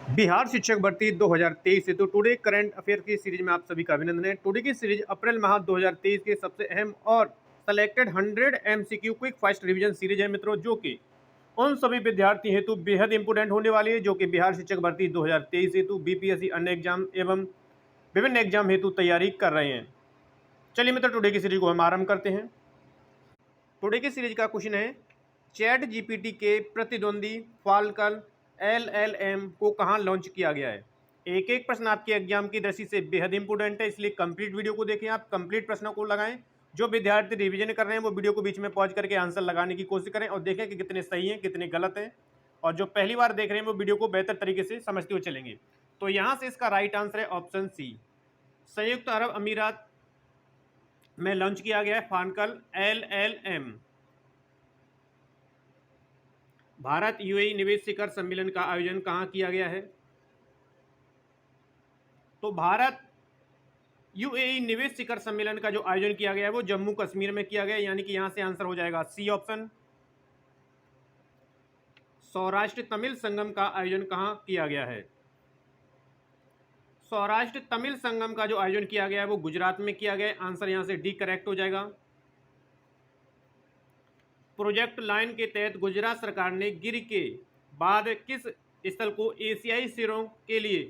बिहार शिक्षक भर्ती 2023 से तो टुडे करंट अफेयर की सीरीज में आप सभी का अभिनंदन है। टुडे की सीरीज अप्रैल माह 2023 के सबसे अहम और selected 100 MCQ quick fast revision series है मित्रों, जो कि उन सभी विद्यार्थी हेतु बेहद इंपोर्टेंट होने वाली है जो कि बिहार शिक्षक भर्ती 2023 हेतु बीपीएससी अन्य एग्जाम एवं विभिन्न एग्जाम हेतु तैयारी कर रहे हैं। चलिए मित्रों, टुडे की सीरीज को हम आरंभ करते हैं। टुडे की सीरीज का क्वेश्चन है, चैट जीपीटी के प्रतिद्वंदी फाल्कन एलएलएम को कहां लॉन्च किया गया है। एक एक प्रश्न आपके एग्जाम की दृष्टि से बेहद इंपोर्टेंट है, इसलिए कंप्लीट वीडियो को देखें, आप कंप्लीट प्रश्नों को लगाएं। जो विद्यार्थी रिवीजन कर रहे हैं वो वीडियो को बीच में पॉज करके आंसर लगाने की कोशिश करें और देखें कि कितने सही हैं कितने गलत हैं, और जो पहली बार देख रहे हैं वो वीडियो को बेहतर तरीके से समझते हुए चलेंगे। तो यहाँ से इसका राइट आंसर है ऑप्शन सी, संयुक्त अरब अमीरात में लॉन्च किया गया है फाल्कन एलएलएम। भारत यूएई निवेश शिखर सम्मेलन का आयोजन कहाँ किया गया है। तो भारत यूएई निवेश शिखर सम्मेलन का जो आयोजन किया गया है वो जम्मू कश्मीर में किया गया है, यानी कि यहां से आंसर हो जाएगा सी ऑप्शन। सौराष्ट्र तमिल संगम का आयोजन कहाँ किया गया है। सौराष्ट्र तमिल संगम का जो आयोजन किया गया है वो गुजरात में किया गया है, आंसर यहां से डी करेक्ट हो जाएगा। प्रोजेक्ट लाइन के तहत गुजरात सरकार ने गिर के बाद किस स्थल को एशियाई शहरों के लिए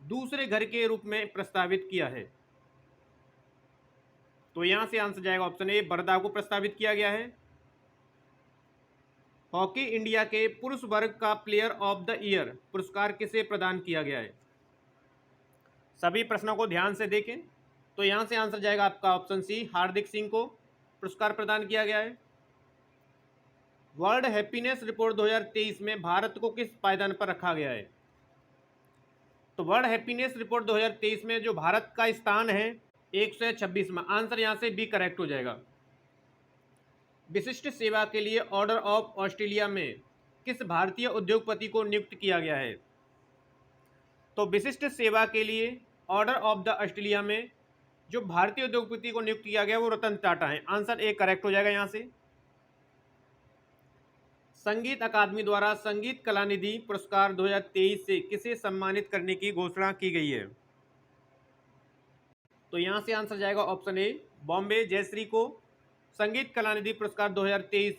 दूसरे घर के रूप में प्रस्तावित किया है। तो यहां से आंसर जाएगा ऑप्शन ए, बर्दा को प्रस्तावित किया गया है। हॉकी इंडिया के पुरुष वर्ग का प्लेयर ऑफ द ईयर पुरस्कार किसे प्रदान किया गया है। सभी प्रश्नों को ध्यान से देखें। तो यहां से आंसर जाएगा आपका ऑप्शन सी, हार्दिक सिंह को पुरस्कार प्रदान किया गया है। वर्ल्ड हैप्पीनेस रिपोर्ट 2023 में भारत को किस पायदान पर रखा गया है। तो वर्ल्ड हैप्पीनेस रिपोर्ट 2023 में जो भारत का स्थान है 126 में, आंसर यहां से बी करेक्ट हो जाएगा। विशिष्ट सेवा के लिए ऑर्डर ऑफ ऑस्ट्रेलिया में किस भारतीय उद्योगपति को नियुक्त किया गया है। तो विशिष्ट सेवा के लिए ऑर्डर ऑफ द ऑस्ट्रेलिया में जो भारतीय उद्योगपति को नियुक्त किया गया वो रतन टाटा है, आंसर ए करेक्ट हो जाएगा यहां से। संगीत अकादमी द्वारा संगीत कलानिधि पुरस्कार 2023 से किसे सम्मानित करने की घोषणा की गई है। तो यहां से आंसर जाएगा ऑप्शन ए, बॉम्बे जयश्री को संगीत कलानिधि पुरस्कार 2023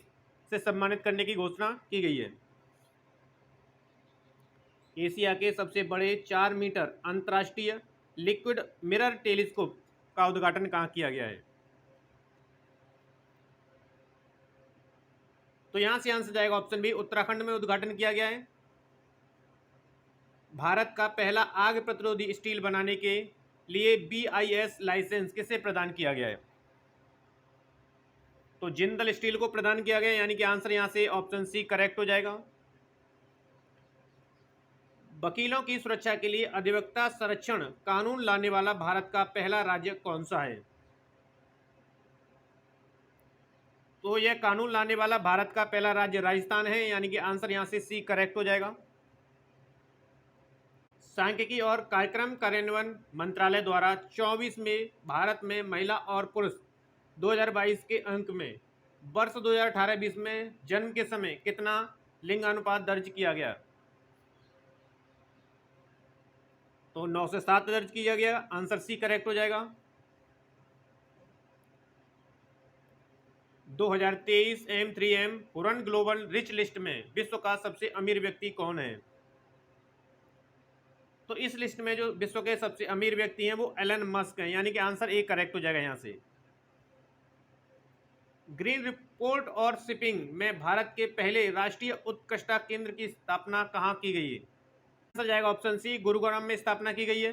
से सम्मानित करने की घोषणा की गई है। एशिया के सबसे बड़े 4 मीटर अंतर्राष्ट्रीय लिक्विड मिरर टेलीस्कोप का उद्घाटन कहाँ किया गया है। तो यहां से आंसर जाएगा ऑप्शन बी, उत्तराखंड में उद्घाटन किया गया है। भारत का पहला आग प्रतिरोधी स्टील बनाने के लिए बीआईएस लाइसेंस किसे प्रदान किया गया है। तो जिंदल स्टील को प्रदान किया गया, यानी कि आंसर यहां से ऑप्शन सी करेक्ट हो जाएगा। वकीलों की सुरक्षा के लिए अधिवक्ता संरक्षण कानून लाने वाला भारत का पहला राज्य कौन सा है। तो यह कानून लाने वाला भारत का पहला राज्य राजस्थान है, यानी कि आंसर यहां से सी करेक्ट हो जाएगा। सांख्यिकी और कार्यक्रम कार्यान्वयन मंत्रालय द्वारा 24 में भारत में महिला और पुरुष 2022 के अंक में वर्ष 2018-20 में जन्म के समय कितना लिंग अनुपात दर्ज किया गया। तो 9 से 7 दर्ज किया गया, आंसर सी करेक्ट हो जाएगा। 2023 M3M Huron global rich list में विश्व का सबसे अमीर व्यक्ति कौन है। तो इस लिस्ट में जो विश्व के सबसे अमीर व्यक्ति हैं वो एलन मस्क हैं, यानी कि आंसर ए करेक्ट हो जाएगा यहां से। ग्रीन रिपोर्ट और शिपिंग में भारत के पहले राष्ट्रीय उत्कृष्टता केंद्र की स्थापना कहां की गई है। आंसर जाएगा ऑप्शन सी, गुरुग्राम में स्थापना की गई है।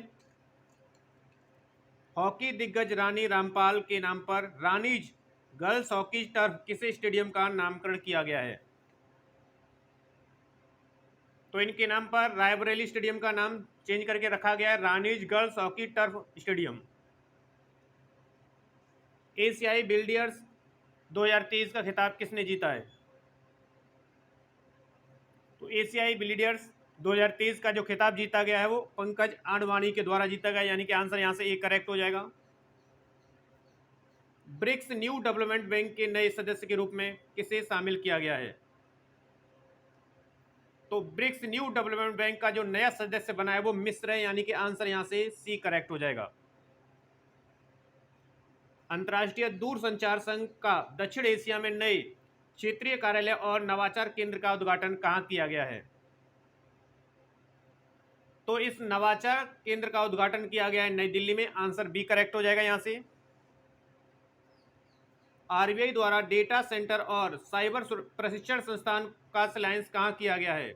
हॉकी दिग्गज रानी रामपाल के नाम पर रानीज गर्ल्स हॉकी टर्फ किसे स्टेडियम का नामकरण किया गया है। तो इनके नाम पर रायबरेली स्टेडियम का नाम चेंज करके रखा गया है Rani's girls hockey turf stadium. एशियाई बिल्डियर्स 2023 का खिताब किसने जीता है। तो एशियाई बिल्डियर्स 2023 का जो खिताब जीता गया है वो पंकज आडवाणी के द्वारा जीता गया, यानी कि आंसर यहां से ए करेक्ट हो जाएगा। ब्रिक्स न्यू डेवलपमेंट बैंक के नए सदस्य के रूप में किसे शामिल किया गया है। तो ब्रिक्स न्यू डेवलपमेंट बैंक का जो नया सदस्य बना है वो मिस्र है, यानी कि आंसर यहां से सी करेक्ट हो जाएगा। अंतर्राष्ट्रीय दूरसंचार संघ का दक्षिण एशिया में नए क्षेत्रीय कार्यालय और नवाचार केंद्र का उद्घाटन कहां किया गया है? तो इस नवाचार केंद्र का उद्घाटन किया गया है नई दिल्ली में, आंसर बी करेक्ट हो जाएगा यहां से। आरबीआई द्वारा डेटा सेंटर और साइबर प्रशिक्षण संस्थान का शिलान्यास कहां किया गया है?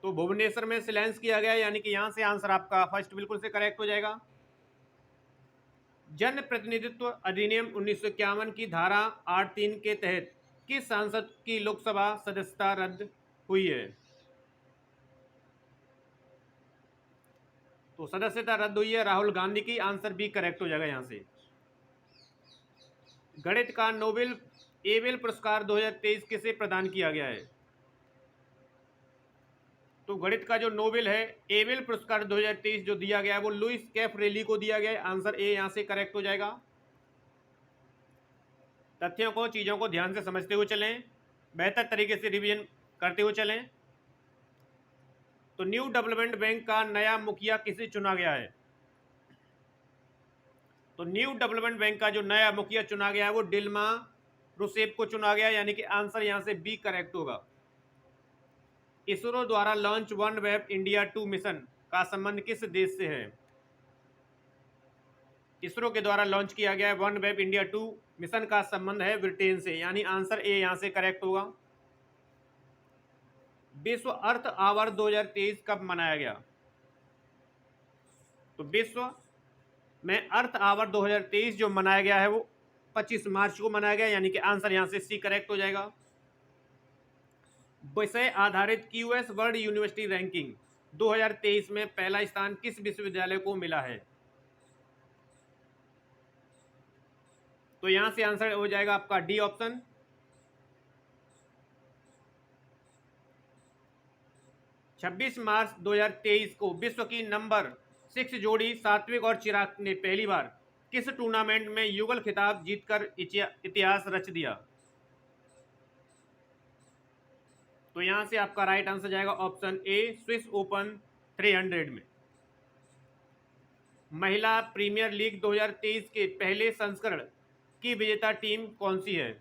तो भुवनेश्वर में शिलान्यास किया गया है, यानी कि यहां से आंसर आपका फर्स्ट बिल्कुल से करेक्ट हो जाएगा। जन प्रतिनिधित्व अधिनियम 1951 की धारा 8(3) के तहत किस सांसद की लोकसभा सदस्यता रद्द हुई है? तो सदस्यता रद्द हुई है राहुल गांधी की, आंसर बी करेक्ट हो जाएगा यहां से। गणित का नोबेल एबेल पुरस्कार 2023 किसे प्रदान किया गया है? तो गणित का जो नोबेल है एबेल पुरस्कार 2023 जो दिया गया है वो लुइस कैफरेली को दिया गया है, आंसर ए यहां से करेक्ट हो जाएगा। तथ्यों को, चीजों को ध्यान से समझते हुए चलें, बेहतर तरीके से रिवीजन करते हुए चलें। तो न्यू डेवलपमेंट बैंक का नया मुखिया किसे चुना गया है? तो न्यू डेवलपमेंट बैंक का जो नया मुखिया चुना गया है वो डिल्मा रूसेफ को चुना गया, यानी कि आंसर यहां से बी करेक्ट होगा। इसरो द्वारा launch one web India 2 mission का संबंध किस देश से है? इसरो के द्वारा लॉन्च किया गया है वन वेब इंडिया 2 मिशन का संबंध है ब्रिटेन से, यानी आंसर ए यहां से करेक्ट होगा। विश्व अर्थ आवर 2023 कब मनाया गया? तो विश्व में अर्थ आवर 2023 जो मनाया गया है वो 25 मार्च को मनाया गया, यानी कि आंसर यहां से सी करेक्ट हो जाएगा। विषय आधारित क्यूएस वर्ल्ड यूनिवर्सिटी रैंकिंग 2023 में पहला स्थान किस विश्वविद्यालय को मिला है? तो यहां से आंसर हो जाएगा आपका डी ऑप्शन। 26 मार्च 2023 को विश्व की नंबर 6 जोड़ी सात्विक और चिराग ने पहली बार किस टूर्नामेंट में युगल खिताब जीतकर इतिहास रच दिया? तो यहां से आपका राइट आंसर जाएगा ऑप्शन ए, स्विस ओपन 300 में। महिला प्रीमियर लीग 2023 के पहले संस्करण की विजेता टीम कौन सी है?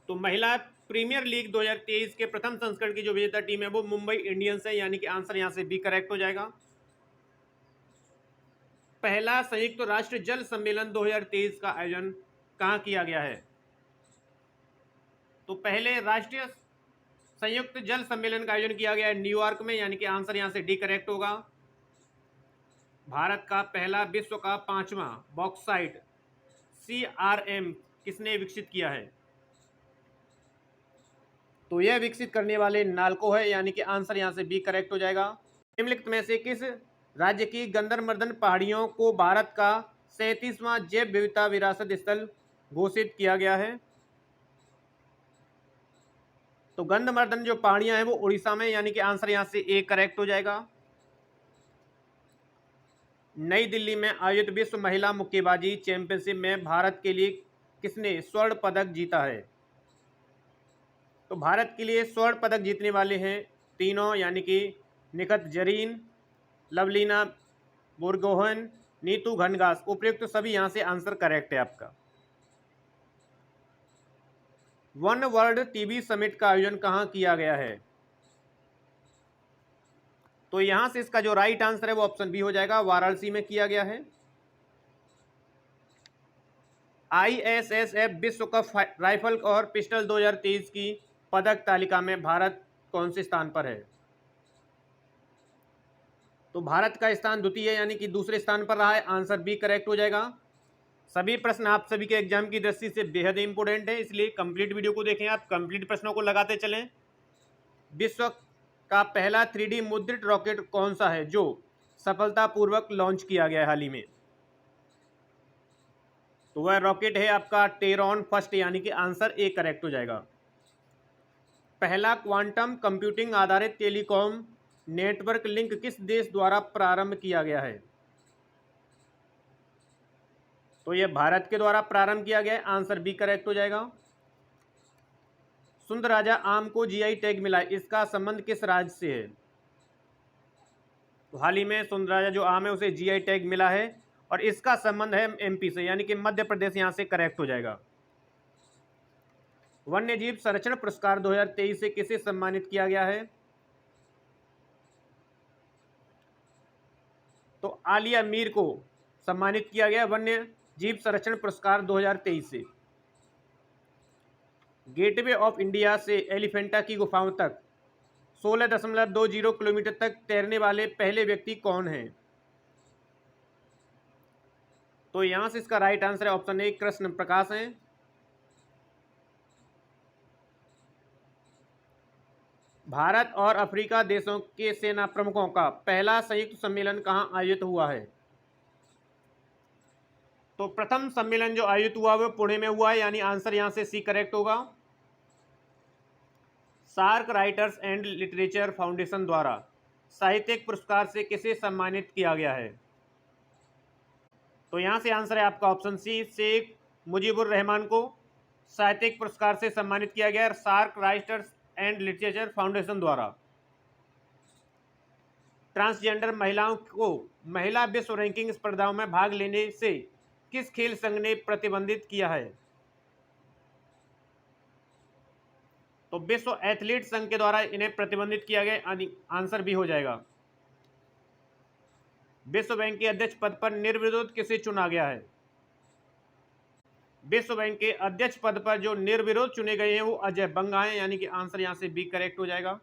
तो महिला प्रीमियर लीग 2023 के प्रथम संस्करण की जो विजेता टीम है वो मुंबई इंडियंस है, यानी कि आंसर यहां से बी करेक्ट हो जाएगा। पहला संयुक्त राष्ट्र जल सम्मेलन 2023 का आयोजन कहां किया गया है? तो पहले राष्ट्रीय संयुक्त जल सम्मेलन का आयोजन किया गया है न्यूयॉर्क में, यानी कि आंसर यहां से डी करेक्ट होगा। भारत का पहला विश्व का 5वां बॉक्साइट CRM किसने विकसित किया है? तो यह विकसित करने वाले नाल्को है, यानी कि आंसर यहां से बी करेक्ट हो जाएगा। निम्नलिखित में से किस राज्य की गंधर्मर्दन पहाड़ियों को भारत का 37वां जैव विविधता विरासत स्थल घोषित किया गया है? तो गंधर्मर्दन जो पहाड़ियां हैं वो उड़ीसा में, यानी कि आंसर यहां से ए करेक्ट हो जाएगा। नई दिल्ली में आयोजित विश्व महिला मुक्केबाजी चैंपियनशिप में भारत के लिए किसने स्वर्ण पदक जीता है? तो भारत के लिए स्वर्ण पदक जीतने वाले हैं तीनों, यानी कि निखत जरीन, लवलीना बोरगोहन, नीतू घनघास। उपयुक्त सभी यहां से आंसर करेक्ट है आपका। वन वर्ल्ड टीबी समिट का आयोजन कहां किया गया है? तो यहां से इसका जो राइट आंसर है वो ऑप्शन बी हो जाएगा, वाराणसी में किया गया है। ISSF विश्व कप राइफल और पिस्टल 2023 की पदक तालिका में भारत कौन से स्थान पर है? तो भारत का स्थान द्वितीय यानी कि दूसरे स्थान पर रहा है, आंसर बी करेक्ट हो जाएगा। सभी प्रश्न आप सभी के एग्जाम की दृष्टि से बेहद इंपॉर्टेंट है, इसलिए कंप्लीट वीडियो को देखें, आप कंप्लीट प्रश्नों को लगाते चलें। विश्व का पहला 3D मुद्रित रॉकेट कौन सा है जो सफलतापूर्वक लॉन्च किया गया है हाल ही में? तो वह रॉकेट है आपका टेरॉन फर्स्ट, यानी कि आंसर ए करेक्ट हो जाएगा। पहला क्वांटम कंप्यूटिंग आधारित टेलीकॉम नेटवर्क लिंक किस देश द्वारा प्रारंभ किया गया है? तो ये भारत के द्वारा प्रारंभ किया गया है, आंसर बी करेक्ट हो जाएगा। सुंदरराजा आम को जीआई टैग मिला, इसका संबंध किस राज्य से है? तो हाल ही में सुंदरराजा जो आम है उसे जीआई टैग मिला है और इसका संबंध है एमपी से, यानी कि मध्य प्रदेश यहां से करेक्ट हो जाएगा। वन्य जीव संरक्षण पुरस्कार 2023 से किसे सम्मानित किया गया है? तो आलिया मीर को सम्मानित किया गया वन्य जीव संरक्षण पुरस्कार 2023 से। गेटवे ऑफ इंडिया से एलिफेंटा की गुफाओं तक 16.20 किलोमीटर तक तैरने वाले पहले व्यक्ति कौन हैं? तो यहां से इसका राइट आंसर है ऑप्शन ए कृष्ण प्रकाश है। भारत और अफ्रीका देशों के सेना प्रमुखों का पहला संयुक्त सम्मेलन कहां आयोजित हुआ है? तो प्रथम सम्मेलन जो आयोजित हुआ वो पुणे में हुआ है, यानी आंसर यहां से सी करेक्ट होगा। SAARC writers and literature foundation द्वारा साहित्यिक पुरस्कार से किसे सम्मानित किया गया है? तो यहां से आंसर है आपका ऑप्शन सी, शेख मुजीबुर रहमान को साहित्यिक पुरस्कार से सम्मानित किया गया है SAARC writers and literature foundation द्वारा। ट्रांसजेंडर महिलाओं को महिला विश्व रैंकिंग स्पर्धाओं में भाग लेने से किस खेल संघ ने प्रतिबंधित किया है? तो विश्व एथलीट संघ के द्वारा इन्हें प्रतिबंधित किया गया, आंसर भी हो जाएगा। विश्व बैंक के अध्यक्ष पद पर निर्विरोध किसे चुना गया है? विश्व बैंक के अध्यक्ष पद पर जो निर्विरोध चुने गए हैं वो अजय बंगा हैं, यानी कि आंसर यहां से बी करेक्ट हो जाएगा।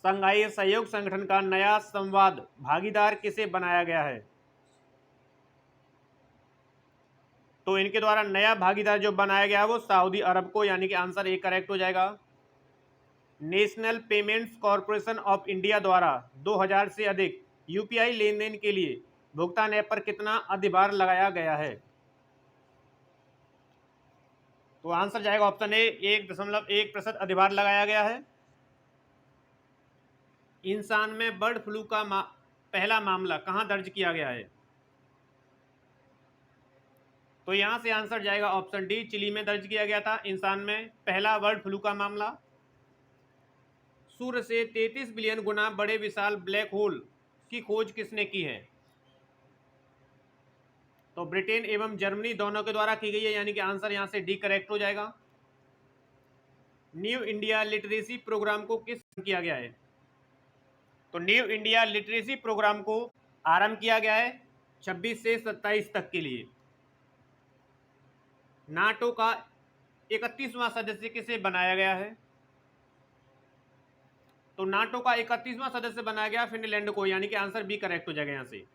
संघाई सहयोग संगठन का नया संवाद भागीदार किसे बनाया गया है? तो इनके द्वारा नया भागीदार जो बनाया गया है वो सऊदी अरब को, यानी कि आंसर ए करेक्ट हो जाएगा। National payments corporation of India द्वारा 2000 से अधिक यूपीआई लेन देन के लिए भुगतान ऐप पर कितना अधिभार लगाया गया है? तो आंसर जाएगा ऑप्शन ए 1.1% अधिभार लगाया गया है। इंसान में बर्ड फ्लू का पहला मामला कहां दर्ज किया गया है? तो यहां से आंसर जाएगा ऑप्शन डी, चिली में दर्ज किया गया था इंसान में पहला बर्ड फ्लू का मामला। सूर्य से 33 बिलियन गुना बड़े विशाल ब्लैक होल की खोज किसने की है? तो ब्रिटेन एवं जर्मनी दोनों के द्वारा की गई है, यानी कि आंसर यहां से डी करेक्ट हो जाएगा। न्यू इंडिया लिटरेसी प्रोग्राम को किस किया गया है? तो न्यू इंडिया लिटरेसी प्रोग्राम को आरंभ किया गया है 26 से 27 तक के लिए। नाटो का 31वां सदस्य किसे बनाया गया है? तो नाटो का 31वां सदस्य बनाया गया फिनलैंड को, यानी कि आंसर बी करेक्ट हो जाएगा यहां से।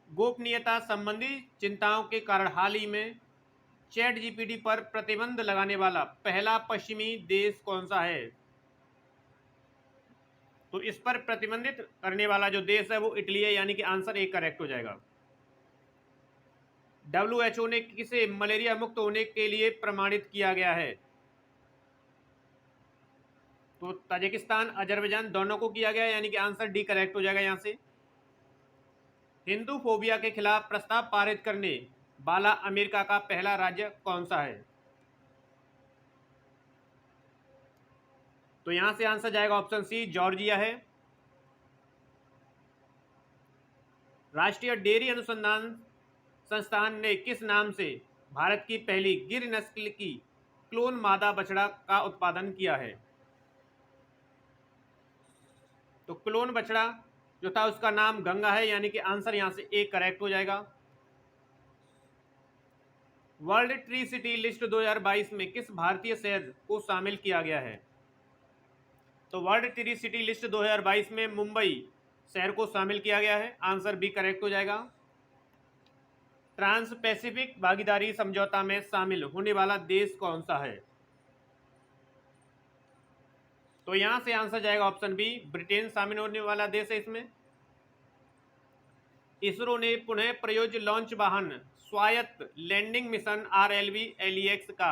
गोपनीयता संबंधी चिंताओं के कारण हाल ही में चैट जीपीटी पर प्रतिबंध लगाने वाला पहला पश्चिमी देश कौन सा है? तो इस पर प्रतिबंधित करने वाला जो देश है वो इटली है, यानी कि आंसर ए करेक्ट हो जाएगा। WHO ने किसे मलेरिया मुक्त होने के लिए प्रमाणित किया गया है? तो ताजिकिस्तान अजरबैजान दोनों को किया गया है, यानी कि आंसर डी करेक्ट हो जाएगा यहां से। हिंदू फोबिया के खिलाफ प्रस्ताव पारित करने वाला अमेरिका का पहला राज्य कौन सा है? तो यहां से आंसर जाएगा ऑप्शन सी, जॉर्जिया है। राष्ट्रीय डेयरी अनुसंधान संस्थान ने किस नाम से भारत की पहली गिर नस्ल की क्लोन मादा बछड़ा का उत्पादन किया है? तो क्लोन बछड़ा जो था उसका नाम गंगा है, यानी कि आंसर यहां से ए करेक्ट हो जाएगा। वर्ल्ड ट्री सिटी लिस्ट 2022 में किस भारतीय शहर को शामिल किया गया है? तो वर्ल्ड ट्री सिटी लिस्ट 2022 में मुंबई शहर को शामिल किया गया है, आंसर बी करेक्ट हो जाएगा। ट्रांस पैसिफिक भागीदारी समझौता में शामिल होने वाला देश कौन सा है? तो यहां से आंसर जाएगा ऑप्शन बी, ब्रिटेन शामिल होने वाला देश है इसमें। इसरो ने पुनः प्रयोज्य लॉन्च वाहन स्वायत्त लैंडिंग मिशन RLV LEX का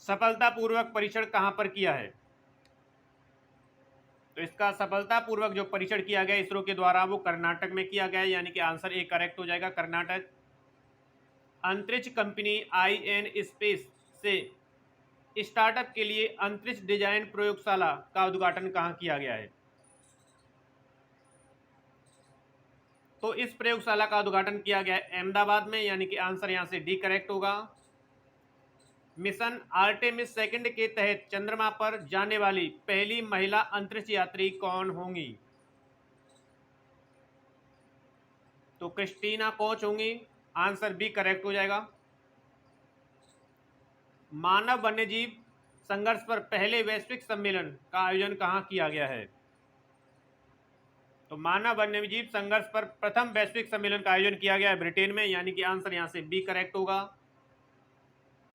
सफलतापूर्वक परीक्षण कहां पर किया है? तो इसका सफलतापूर्वक जो परीक्षण किया गया इसरो के द्वारा वो कर्नाटक में किया गया है, यानी कि आंसर ए करेक्ट हो जाएगा, कर्नाटक। अंतरिक्ष कंपनी IN स्पेस से स्टार्टअप के लिए अंतरिक्ष डिजाइन प्रयोगशाला का उद्घाटन कहाँ किया गया है? तो इस प्रयोगशाला का उद्घाटन किया गया है अहमदाबाद में, यानी कि आंसर यहां से डी करेक्ट होगा। मिशन आर्टेमिस सेकंड के तहत चंद्रमा पर जाने वाली पहली महिला अंतरिक्ष यात्री कौन होंगी? तो क्रिस्टीना कोच होंगी, आंसर बी करेक्ट हो जाएगा। मानव वन्यजीव संघर्ष पर पहले वैश्विक सम्मेलन का आयोजन कहाँ किया गया है? तो मानव वन्यजीव संघर्ष पर प्रथम वैश्विक सम्मेलन का आयोजन किया गया है ब्रिटेन में, यानी कि आंसर यहां से बी करेक्ट होगा।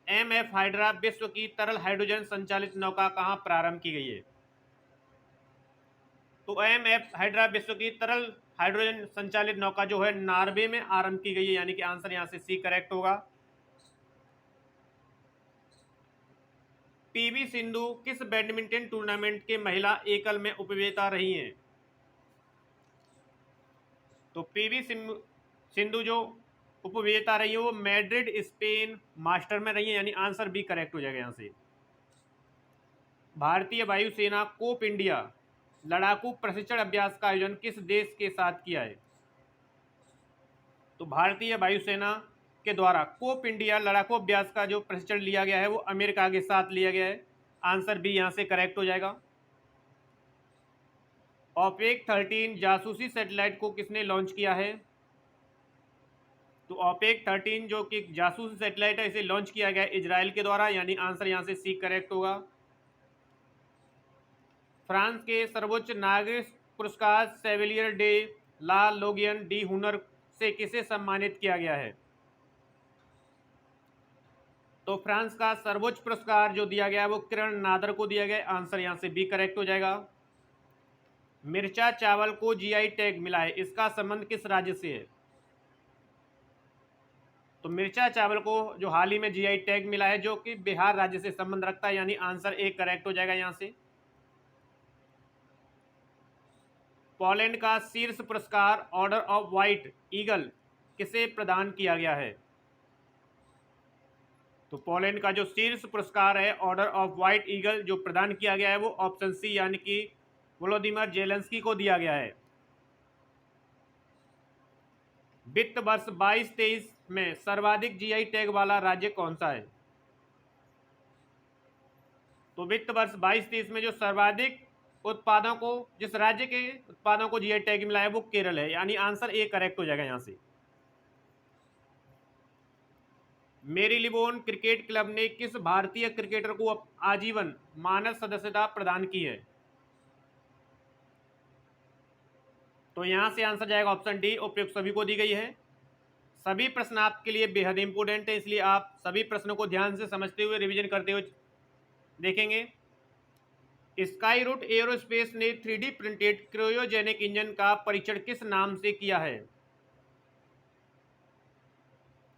MF हाइड्रा विश्व की तरल हाइड्रोजन संचालित नौका कहां प्रारंभ की गई है? तो MF हाइड्रा विश्व की तरल हाइड्रोजन संचालित नौका जो है नॉर्वे में आरंभ की गई है, यानी कि आंसर यहां से सी करेक्ट होगा। PV सिंधु किस बैडमिंटन टूर्नामेंट के महिला एकल में उपविजेता रही हैं? तो PV सिंधु जो उपविजेता रही है वो मैड्रिड स्पेन मास्टर में रही है, यानी आंसर बी करेक्ट हो जाएगा यहां से। भारतीय वायुसेना कोप इंडिया लड़ाकू प्रशिक्षण अभ्यास का आयोजन किस देश के साथ किया है? तो भारतीय वायुसेना के द्वारा कोप इंडिया लड़ाकू अभ्यास का जो प्रशिक्षण लिया गया है वो अमेरिका के साथ लिया गया है, आंसर बी यहां से करेक्ट हो जाएगा। ओपेक 13 जासूसी सैटेलाइट को किसने लॉन्च किया है? तो ओपेक 13 जो कि जासूसी सैटेलाइट है इसे लॉन्च किया गया इजराइल के द्वारा, यानी आंसर यहां से सी करेक्ट होगा। फ्रांस के सर्वोच्च नागरिक पुरस्कार सेविलियर डे ला लोगियन डी हुनर से किसे सम्मानित किया गया है? तो फ्रांस का सर्वोच्च पुरस्कार जो दिया गया है वो किरण नादर को दिया गया, आंसर यहां से बी करेक्ट हो जाएगा। मिर्चा चावल को GI टैग मिला है, इसका संबंध किस राज्य से है? तो मिर्चा चावल को जो हाल ही में GI टैग मिला है जो कि बिहार राज्य से संबंध रखता है, यानी आंसर ए करेक्ट हो जाएगा यहां से। पोलैंड का शीर्ष पुरस्कार ऑर्डर ऑफ व्हाइट ईगल किसे प्रदान किया गया है? तो पोलैंड का जो शीर्ष पुरस्कार है ऑर्डर ऑफ व्हाइट ईगल जो प्रदान किया गया है वो ऑप्शन सी यानी कि वोलोदिमीर जेलेंस्की को दिया गया है। वित्त वर्ष 22-23 में सर्वाधिक GI टैग वाला राज्य कौन सा है? तो वित्त वर्ष 22-23 में जो सर्वाधिक उत्पादों को जिस राज्य के उत्पादों को GI टैग मिला है वो केरल है, यानी आंसर ए करेक्ट हो जाएगा यहां से। मेरीलिबोन क्रिकेट क्लब ने किस भारतीय क्रिकेटर को आजीवन मानद सदस्यता प्रदान की है? तो यहां से आंसर जाएगा ऑप्शन डी, उपयुक्त सभी को दी गई है। सभी प्रश्न आपके लिए बेहद इंपोर्टेंट है, इसलिए आप सभी प्रश्नों को ध्यान से समझते हुए रिवीजन करते हुए देखेंगे। स्काई रूट एयरोस्पेस ने 3D प्रिंटेड क्रायोजेनिक इंजन का परीक्षण किस नाम से किया है?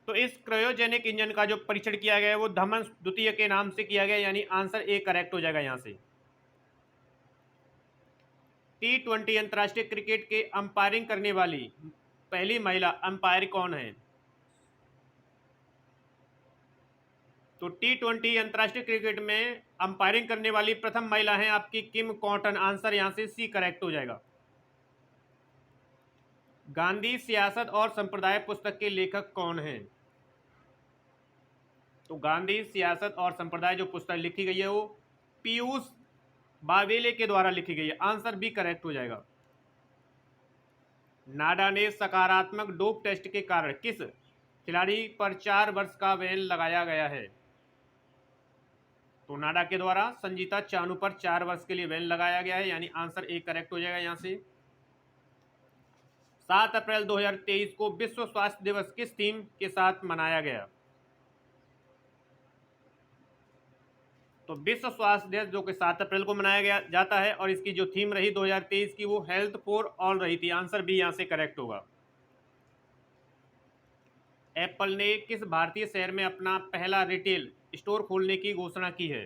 तो इस क्रायोजेनिक इंजन का जो परीक्षण किया गया है वो धमन द्वितीय के नाम से किया गया, यानी आंसर ए करेक्ट हो जाएगा यहां से। T20 अंतर्राष्ट्रीय क्रिकेट के अंपायरिंग करने वाली पहली महिला अंपायर कौन है? तो T20 अंतर्राष्ट्रीय क्रिकेट में अंपायरिंग करने वाली प्रथम महिला है आपकी किम कॉटन, आंसर यहां से सी करेक्ट हो जाएगा। गांधी सियासत और संप्रदाय पुस्तक के लेखक कौन हैं? तो गांधी सियासत और संप्रदाय जो पुस्तक लिखी गई है वो पीयूष बावेले के द्वारा लिखी गई है, आंसर बी करेक्ट हो जाएगा। नाडा ने सकारात्मक डोप टेस्ट के कारण किस खिलाड़ी पर 4 वर्ष का बैन लगाया गया है? तो नाडा के द्वारा संजीता चानू पर 4 वर्ष के लिए बैन लगाया गया है, यानी आंसर ए करेक्ट हो जाएगा यहां से। 7 अप्रैल 2023 को विश्व स्वास्थ्य दिवस किस थीम के साथ मनाया गया? तो विश्व स्वास्थ्य दिवस जो कि 7 अप्रैल को मनाया गया जाता है और इसकी जो थीम रही 2023 की वो हेल्थ फॉर ऑल रही थी, आंसर बी यहां से करेक्ट होगा। एप्पल ने किस भारतीय शहर में अपना पहला रिटेल स्टोर खोलने की घोषणा की है?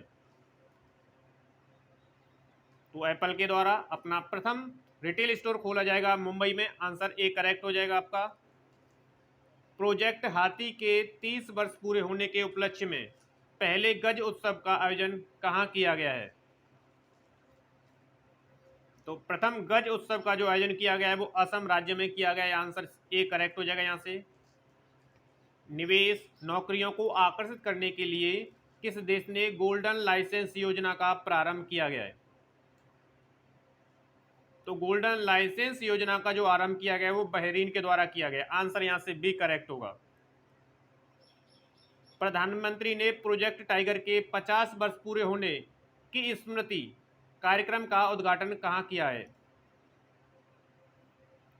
तो एप्पल के द्वारा अपना प्रथम रिटेल स्टोर खोला जाएगा मुंबई में। आंसर ए करेक्ट हो जाएगा आपका। प्रोजेक्ट हाथी के 30 वर्ष पूरे होने के उपलक्ष्य में पहले गज उत्सव का आयोजन कहाँ किया गया है? तो प्रथम गज उत्सव का जो आयोजन किया गया है वो असम राज्य में किया गया है। आंसर ए करेक्ट हो जाएगा यहाँ से। निवेश नौकरियों को आकर्षित करने के लिए किस देश ने गोल्डन लाइसेंस योजना का प्रारंभ किया गया है? तो गोल्डन लाइसेंस योजना का जो आरंभ किया गया है वो बहरीन के द्वारा किया गया। आंसर यहां से बी करेक्ट होगा। प्रधानमंत्री ने प्रोजेक्ट टाइगर के 50 वर्ष पूरे होने की स्मृति कार्यक्रम का उद्घाटन कहाँ किया है?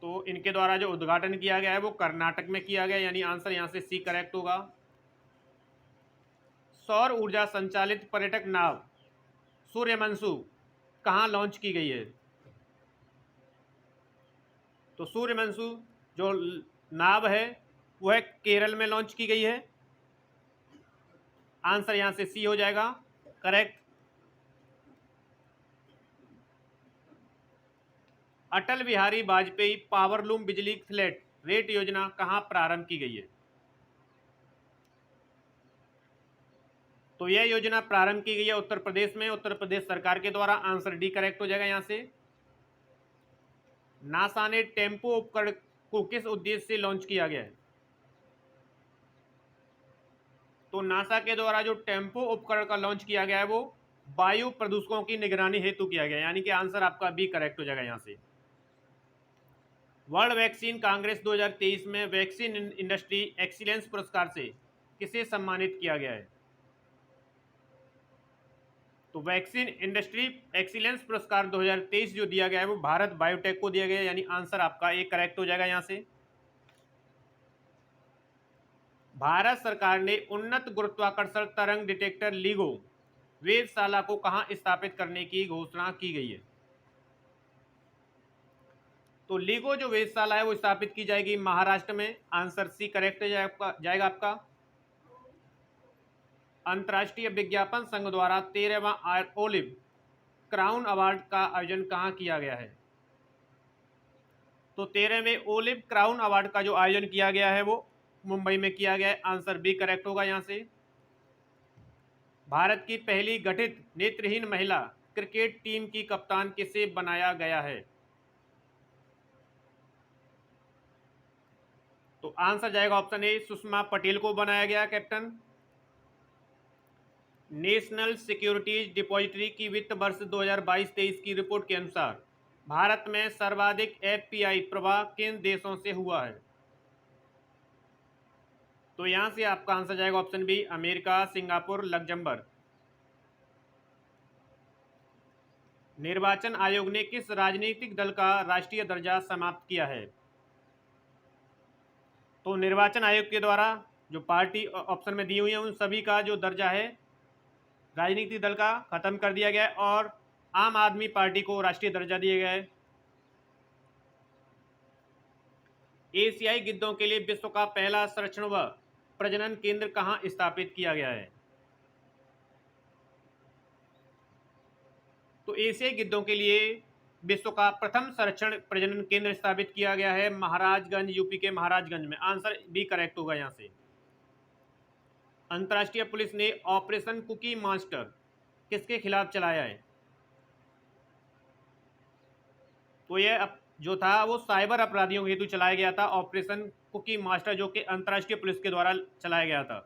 तो इनके द्वारा जो उद्घाटन किया गया है वो कर्नाटक में किया गया, यानी आंसर यहां से सी करेक्ट होगा। सौर ऊर्जा संचालित पर्यटक नाव सूर्यमंशु कहाँ लॉन्च की गई है? तो सूर्यमंशु जो नाव है वह केरल में लॉन्च की गई है। आंसर यहां से सी हो जाएगा करेक्ट। अटल बिहारी वाजपेयी पावरलूम बिजली फ्लैट रेट योजना कहां प्रारंभ की गई है? तो यह योजना प्रारंभ की गई है उत्तर प्रदेश में, उत्तर प्रदेश सरकार के द्वारा। आंसर डी करेक्ट हो जाएगा यहां से। नासा ने टेम्पो उपकरण को किस उद्देश्य से लॉन्च किया गया है? तो नासा के द्वारा जो टेम्पो उपकरण का लॉन्च किया गया है वो वायु प्रदूषकों की निगरानी हेतु किया गया, यानी कि आंसर आपका बी करेक्ट हो जाएगा यहां से। वर्ल्ड वैक्सीन कांग्रेस 2023 में वैक्सीन इंडस्ट्री एक्सीलेंस पुरस्कार से किसे सम्मानित किया गया है? तो वैक्सीन इंडस्ट्री एक्सीलेंस पुरस्कार 2023 जो दिया गया है वो भारत बायोटेक को दिया गया है, यानी आंसर आपका ए करेक्ट हो जाएगा यहां से। भारत सरकार ने उन्नत गुरुत्वाकर्षण तरंग डिटेक्टर लीगो वेधशाला को कहां स्थापित करने की घोषणा की गई है? तो लीगो जो वेधशाला है वो स्थापित की जाएगी महाराष्ट्र में। आंसर सी करेक्ट जाएगा आपका। अंतर्राष्ट्रीय विज्ञापन संघ द्वारा 13वां ओलिव क्राउन अवार्ड का आयोजन कहाँ किया गया है? तो 13वें ओलिव क्राउन अवार्ड का जो आयोजन किया गया है वो मुंबई में किया गया है। आंसर बी करेक्ट होगा यहां से। भारत की पहली गठित नेत्रहीन महिला क्रिकेट टीम की कप्तान किसे बनाया गया है? तो आंसर जाएगा ऑप्शन ए, सुषमा पटेल को बनाया गया कैप्टन। नेशनल सिक्योरिटीज डिपॉजिटरी की वित्त वर्ष 2022-23 की रिपोर्ट के अनुसार भारत में सर्वाधिक एफपीआई प्रवाह किन देशों से हुआ है? तो यहां से आपका आंसर जाएगा option B, America, Singapore, Luxembourg. निर्वाचन आयोग ने किस राजनीतिक दल का राष्ट्रीय दर्जा समाप्त किया है? तो निर्वाचन आयोग के द्वारा जो पार्टी ऑप्शन में दी हुई है उन सभी का जो दर्जा है राजनीतिक दल का खत्म कर दिया गया है और आम आदमी पार्टी को राष्ट्रीय दर्जा दिया गया है। एशियाई गिद्धों के लिए विश्व का पहला संरक्षण व प्रजनन केंद्र कहां स्थापित किया गया है? तो एशियाई गिद्धों के लिए विश्व का प्रथम संरक्षण प्रजनन केंद्र स्थापित किया गया है महाराजगंज, यूपी के महाराजगंज में। आंसर बी करेक्ट होगा यहां से। अंतर्राष्ट्रीय पुलिस ने ऑपरेशन कुकी मास्टर किसके खिलाफ चलाया है? तो यह जो था वो साइबर अपराधियों हेतु चलाया गया था, ऑपरेशन कुकी मास्टर, जो कि अंतर्राष्ट्रीय पुलिस के द्वारा चलाया गया था।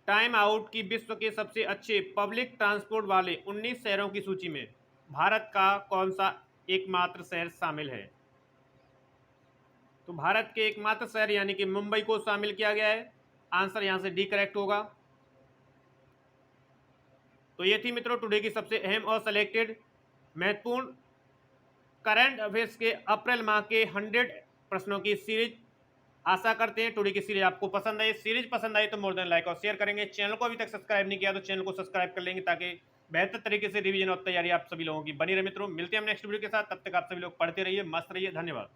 टाइम आउट की विश्व के सबसे अच्छे पब्लिक ट्रांसपोर्ट वाले 19 शहरों की सूची में भारत का कौन सा एकमात्र शहर शामिल है? तो भारत के एकमात्र शहर यानी कि मुंबई को शामिल किया गया है। आंसर यहां से डी करेक्ट होगा। तो ये थी मित्रों टुडे की सबसे अहम और सिलेक्टेड महत्वपूर्ण करंट अफेयर्स के अप्रैल माह के 100 प्रश्नों की सीरीज। आशा करते हैं टुडे की सीरीज आपको पसंद आई। सीरीज पसंद आई तो मोर देन लाइक और शेयर करेंगे। चैनल को अभी तक सब्सक्राइब नहीं किया तो चैनल को सब्सक्राइब कर लेंगे ताकि बेहतर तरीके से रिवीजन और तैयारी आप सभी लोगों की बनी रहे। मित्रों मिलते हैं हम नेक्स्ट वीडियो के साथ, तब तक आप सभी लोग पढ़ते रहिए, मस्त रहिए। धन्यवाद।